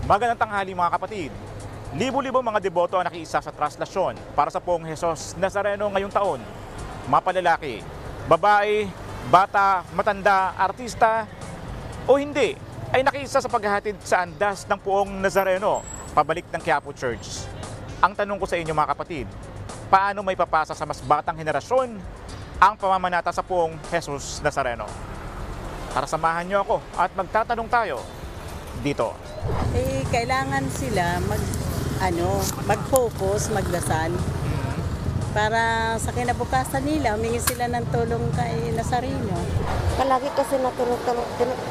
Magandang tanghali mga kapatid. Libo-libo mga deboto ang nakiisa sa traslasyon para sa Poong Jesus Nazareno ngayong taon. Mapalalaki, babae, bata, matanda, artista o hindi ay nakiisa sa paghahatid sa andas ng Poong Nazareno pabalik ng Quiapo Church. Ang tanong ko sa inyo mga kapatid, paano may papasa sa mas batang henerasyon ang pamamanata sa Poong Jesus Nazareno? Tara samahan niyo ako at magtatanong tayo dito. Kailangan sila mag-focus, magdasal para sa kinabukasan nila, humingi sila ng tulong kay Nazareno. Palagi kasi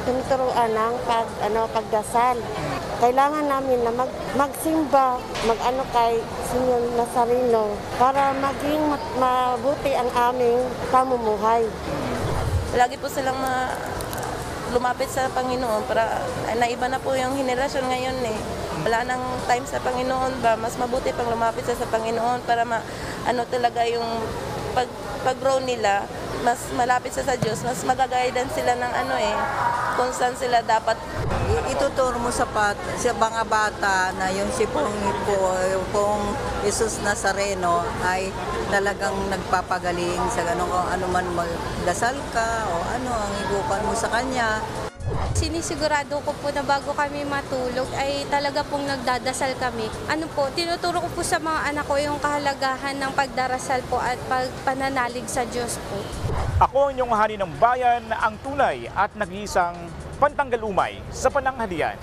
tinuturuan ng pagdasal. Kailangan namin na magsimba, kay Senyor Nazareno para maging mabuti ang aming pamumuhay. Lagi po silang lumapit sa Panginoon para naiba na po yung henerasyon ngayon eh. Wala nang time sa Panginoon ba, mas mabuti pang lumapit sa Panginoon para talaga yung pag-grow nila, mas malapit sa Diyos, mas magagaidan sila ng kung saan sila dapat. Ituturo mo sa mga bata na yung si Poong Jesus Nazareno ay talagang nagpapagaling sa ganun, kung ano man magdasal ka o ano ang igupan mo sa kanya. Sinisigurado ko po na bago kami matulog ay talaga pong nagdadasal kami. Tinuturo ko po sa mga anak ko yung kahalagahan ng pagdarasal po at pagpananalig sa Diyos po. Ako ang inyong hari ng bayan, ang tunay at nag-iisang pantanggal umay sa pananghalian.